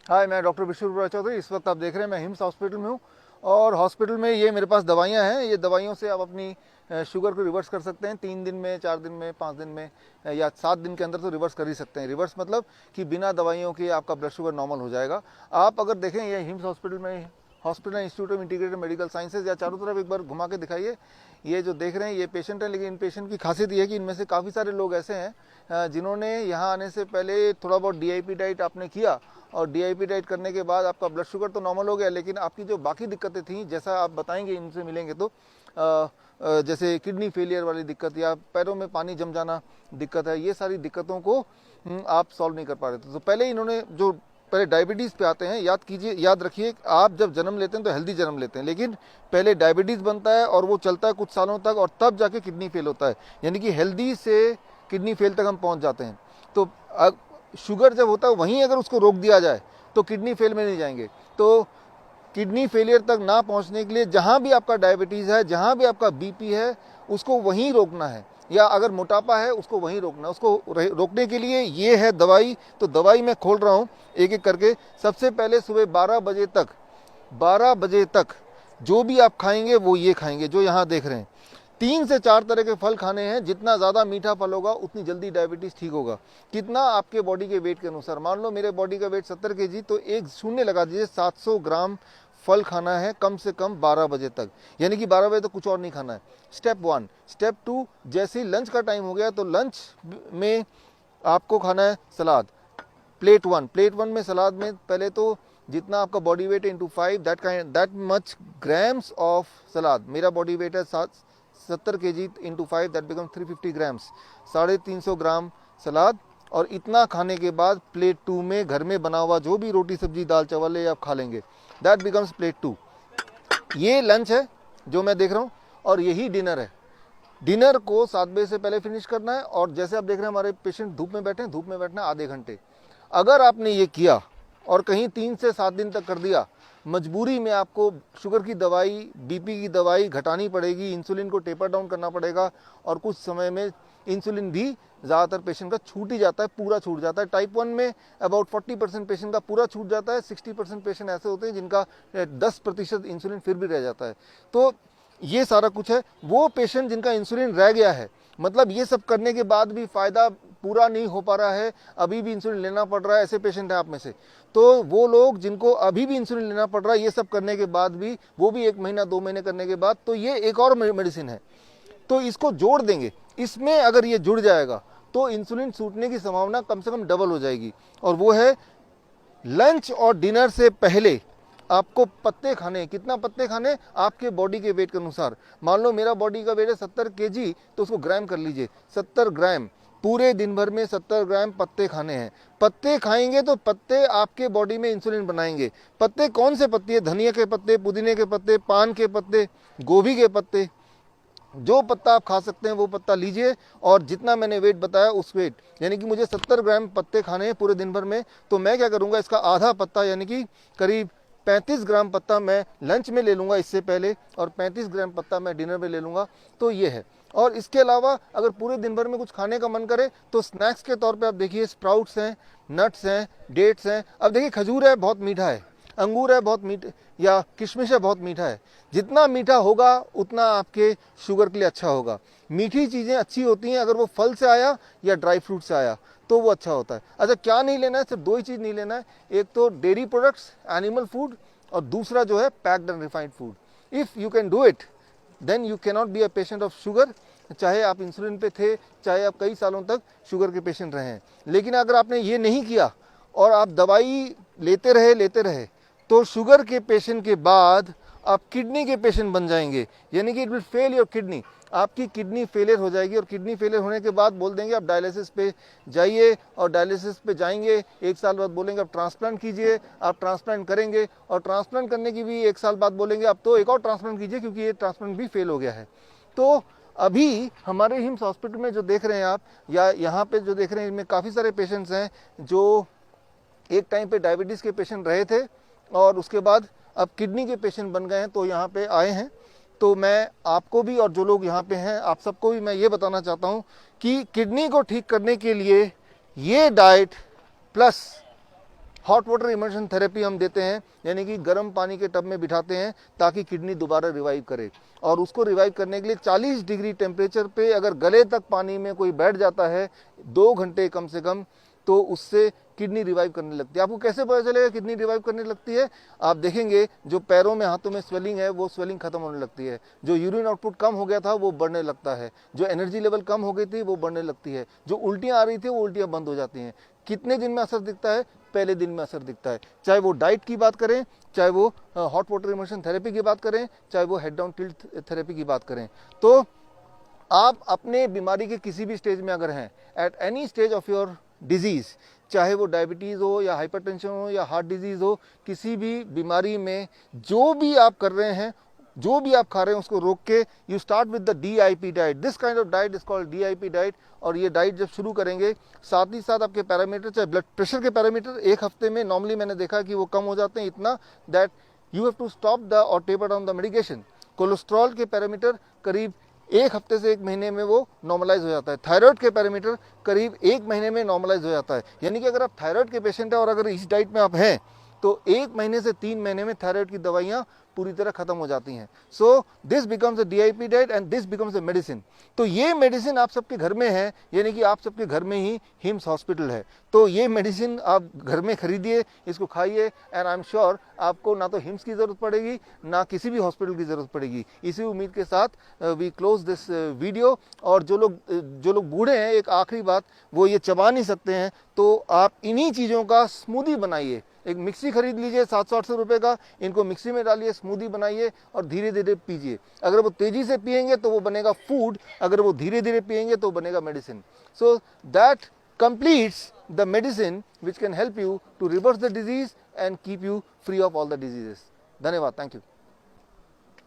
हाय, मैं डॉक्टर विश्व चौधरी। इस वक्त आप देख रहे हैं मैं हिम्स हॉस्पिटल में हूँ और हॉस्पिटल में ये मेरे पास दवाइयाँ हैं। ये दवाइयों से आप अपनी शुगर को रिवर्स कर सकते हैं 3 दिन में, 4 दिन में, 5 दिन में या 7 दिन के अंदर तो रिवर्स कर ही सकते हैं। रिवर्स मतलब कि बिना दवाइयों के आपका ब्लड शुगर नॉर्मल हो जाएगा। आप अगर देखें ये हिम्स हॉस्पिटल में, hospital institute of integrated medical sciences, या चारों तरफ एक बार घुमा के दिखाइए। ये जो देख रहे हैं ये पेशेंट है, लेकिन इन पेशेंट की खासियत ये है कि इनमें से काफ़ी सारे लोग ऐसे हैं जिन्होंने यहाँ आने से पहले थोड़ा बहुत डीआईपी डाइट आपने किया और डीआईपी डाइट करने के बाद आपका ब्लड शुगर तो नॉर्मल हो गया, लेकिन आपकी जो बाकी दिक्कतें थी, जैसा आप बताएंगे इनसे मिलेंगे तो जैसे किडनी फेलियर वाली दिक्कत या पैरों में पानी जम जाना दिक्कत है, ये सारी दिक्कतों को आप सॉल्व नहीं कर पा रहे थे। तो पहले इन्होंने जो पहले डायबिटीज़ पे आते हैं, याद कीजिए, याद रखिए, आप जब जन्म लेते हैं तो हेल्दी जन्म लेते हैं, लेकिन पहले डायबिटीज़ बनता है और वो चलता है कुछ सालों तक और तब जाके किडनी फेल होता है, यानी कि हेल्दी से किडनी फेल तक हम पहुंच जाते हैं। तो शुगर जब होता है वहीं अगर उसको रोक दिया जाए तो किडनी फेल में नहीं जाएंगे। तो किडनी फेलियर तक ना पहुंचने के लिए जहां भी आपका डायबिटीज़ है, जहां भी आपका बीपी है, उसको वहीं रोकना है, या अगर मोटापा है उसको वहीं रोकना है। उसको रोकने के लिए ये है दवाई। तो दवाई मैं खोल रहा हूँ एक एक करके। सबसे पहले सुबह 12 बजे तक जो भी आप खाएंगे वो ये खाएंगे जो यहाँ देख रहे हैं। 3 से 4 तरह के फल खाने हैं। जितना ज़्यादा मीठा फल होगा उतनी जल्दी डायबिटीज़ ठीक होगा। कितना? आपके बॉडी के वेट के अनुसार। मान लो मेरे बॉडी का वेट 70 kg, तो एक शून्य लगा दीजिए, 700 ग्राम फल खाना है कम से कम 12 बजे तक, यानी कि 12 बजे तक कुछ और नहीं खाना है। स्टेप 1। स्टेप 2, जैसे ही लंच का टाइम हो गया तो लंच में आपको खाना है सलाद। प्लेट 1 में सलाद में पहले तो जितना आपका बॉडी वेट है into 5, that much grams of salad. मेरा बॉडी वेट है 70 kg into 5, that become 350 grams, 350 gram salad. और इतना खाने के बाद प्लेट 2 में घर में बना हुआ जो भी रोटी सब्जी दाल चावल है आप खा लेंगे, दैट बिकम्स प्लेट 2। ये लंच है जो मैं देख रहा हूँ और यही डिनर है। डिनर को 7 बजे से पहले फिनिश करना है। और जैसे आप देख रहे हैं हमारे पेशेंट धूप में बैठे हैं, धूप में बैठना आधे घंटे। अगर आपने ये किया और कहीं 3 से 7 दिन तक कर दिया, मजबूरी में आपको शुगर की दवाई, बीपी की दवाई घटानी पड़ेगी, इंसुलिन को टेपर डाउन करना पड़ेगा। और कुछ समय में इंसुलिन भी ज़्यादातर पेशेंट का छूट ही जाता है, पूरा छूट जाता है। टाइप 1 में अबाउट 40% पेशेंट का पूरा छूट जाता है। 60% पेशेंट ऐसे होते हैं जिनका 10% इंसुलिन फिर भी रह जाता है। तो ये सारा कुछ है। वो पेशेंट जिनका इंसुलिन रह गया है, मतलब ये सब करने के बाद भी फ़ायदा पूरा नहीं हो पा रहा है, अभी भी इंसुलिन लेना पड़ रहा है, ऐसे पेशेंट हैं आप में से, तो वो लोग जिनको अभी भी इंसुलिन लेना पड़ रहा है ये सब करने के बाद भी, वो भी 1 महीना 2 महीने करने के बाद, तो ये एक और मेडिसिन है। तो इसको जोड़ देंगे। इसमें अगर ये जुड़ जाएगा तो इंसुलिन छूटने की संभावना कम से कम डबल हो जाएगी। और वो है लंच और डिनर से पहले आपको पत्ते खाने। कितना पत्ते खाने? आपके बॉडी के वेट के अनुसार। मान लो मेरा बॉडी का वेट है 70 kg, तो उसको ग्राम कर लीजिए। 70 ग्राम पूरे दिन भर में 70 ग्राम पत्ते खाने हैं। पत्ते खाएंगे तो पत्ते आपके बॉडी में इंसुलिन बनाएंगे। पत्ते कौन से पत्ते? धनिया के पत्ते, पुदीने के पत्ते, पान के पत्ते, गोभी के पत्ते, जो पत्ता आप खा सकते हैं वो पत्ता लीजिए। और जितना मैंने वेट बताया उस वेट, यानी कि मुझे 70 ग्राम पत्ते खाने हैं पूरे दिन भर में, तो मैं क्या करूंगा, इसका आधा पत्ता यानी कि करीब 35 ग्राम पत्ता मैं लंच में ले लूँगा इससे पहले, और 35 ग्राम पत्ता मैं डिनर में ले लूँगा। तो ये है। और इसके अलावा अगर पूरे दिन भर में कुछ खाने का मन करे तो स्नैक्स के तौर पे आप देखिए, स्प्राउट्स हैं, नट्स हैं, डेट्स हैं। अब देखिए खजूर है, बहुत मीठा है, अंगूर है बहुत मीठा, या किशमिश है बहुत मीठा है। जितना मीठा होगा उतना आपके शुगर के लिए अच्छा होगा। मीठी चीज़ें अच्छी होती हैं अगर वो फल से आया या ड्राई फ्रूट से आया तो वो अच्छा होता है। अच्छा, क्या नहीं लेना है? सिर्फ 2 ही चीज़ नहीं लेना है। एक तो डेयरी प्रोडक्ट्स, एनिमल फूड, और दूसरा जो है packed and refined food. If you can do it then you can not be a patient of sugar, चाहे आप इंसुलिन पे थे, चाहे आप कई सालों तक शुगर के पेशेंट रहे हैं। लेकिन अगर आपने ये नहीं किया और आप दवाई लेते रहे तो शुगर के पेशेंट के बाद आप किडनी के पेशेंट बन जाएंगे, यानी कि it will fail your kidney. आपकी किडनी फेलियर हो जाएगी और किडनी फेलियर होने के बाद बोल देंगे आप डायलिसिस पे जाइए, और डायलिसिस पे जाएंगे 1 साल बाद बोलेंगे आप ट्रांसप्लांट कीजिए, आप ट्रांसप्लांट करेंगे, और ट्रांसप्लांट करने की भी 1 साल बाद बोलेंगे आप तो एक और ट्रांसप्लांट कीजिए क्योंकि ये ट्रांसप्लांट भी फेल हो गया है। तो अभी हमारे हिम्स हॉस्पिटल में जो देख रहे हैं आप, या यहाँ पे जो देख रहे हैं, इनमें काफ़ी सारे पेशेंट्स हैं जो एक टाइम पे डायबिटीज़ के पेशेंट रहे थे और उसके बाद अब किडनी के पेशेंट बन गए हैं, तो यहाँ पे आए हैं। तो मैं आपको भी और जो लोग यहाँ पे हैं आप सबको भी मैं ये बताना चाहता हूँ कि किडनी को ठीक करने के लिए ये diet plus hot water immersion therapy हम देते हैं, यानी कि गर्म पानी के टब में बिठाते हैं ताकि किडनी दोबारा रिवाइव करे। और उसको रिवाइव करने के लिए 40 डिग्री टेम्परेचर पे अगर गले तक पानी में कोई बैठ जाता है 2 घंटे कम से कम, तो उससे किडनी रिवाइव करने लगती है। आपको कैसे पता चलेगा किडनी रिवाइव करने लगती है? आप देखेंगे जो पैरों में हाथों में स्वेलिंग है वो स्वेलिंग खत्म होने लगती है, जो यूरिन आउटपुट कम हो गया था वो बढ़ने लगता है, जो एनर्जी लेवल कम हो गई थी वो बढ़ने लगती है, जो उल्टियां आ रही थी वो उल्टियां बंद हो जाती हैं। कितने दिन में असर दिखता है? पहले दिन में असर दिखता है। चाहे वो डाइट की बात करें, चाहे वो हॉट वाटर इमर्शन थेरेपी की बात करें, चाहे वो हेड डाउन टिल्ट थेरेपी की बात करें। तो आप अपने बीमारी के किसी भी स्टेज में अगर हैं, at any stage of your disease, चाहे वो डायबिटीज़ हो या हाइपरटेंशन हो या हार्ट डिजीज़ हो, किसी भी बीमारी में जो भी आप कर रहे हैं, जो भी आप खा रहे हैं उसको रोक के you start with the DIP diet. This kind of diet is called DIP diet. और ये डाइट जब शुरू करेंगे, साथ ही साथ आपके पैरामीटर, चाहे ब्लड प्रेशर के पैरामीटर 1 हफ्ते में नॉर्मली मैंने देखा कि वो कम हो जाते हैं इतना that you have to stop the और taper down the medication. Cholesterol के पैरामीटर करीब 1 हफ्ते से 1 महीने में वो नॉर्मलाइज हो जाता है। थायराइड के पैरामीटर करीब 1 महीने में नॉर्मलाइज हो जाता है। यानी कि अगर आप थायराइड के पेशेंट हैं और अगर इस डाइट में आप हैं तो 1 महीने से 3 महीने में थायराइड की दवाइयाँ पूरी तरह खत्म हो जाती हैं। So this becomes a DIP diet and this becomes a medicine. तो ये मेडिसिन आप सबके घर में है, यानी कि आप सबके घर में ही हिम्स हॉस्पिटल है। तो ये मेडिसिन आप घर में खरीदिए, इसको खाइए, एंड आई एम श्योर आपको ना तो हिम्स की ज़रूरत पड़ेगी ना किसी भी हॉस्पिटल की ज़रूरत पड़ेगी। इसी उम्मीद के साथ वी क्लोज दिस वीडियो। और जो लोग बूढ़े हैं, एक आखिरी बात, वो ये चबा नहीं सकते हैं, तो आप इन्हीं चीज़ों का स्मूदी बनाइए। एक मिक्सी खरीद लीजिए 700-800 रुपए का, इनको मिक्सी में डालिए, स्मूदी बनाइए और धीरे धीरे पीजिए। अगर वो तेजी से पिएंगे तो वो बनेगा फूड, अगर वो धीरे धीरे पिएंगे तो बनेगा medicine. So that completes the medicine which can help you to reverse the disease and keep you free of all the diseases. धन्यवाद, थैंक यू।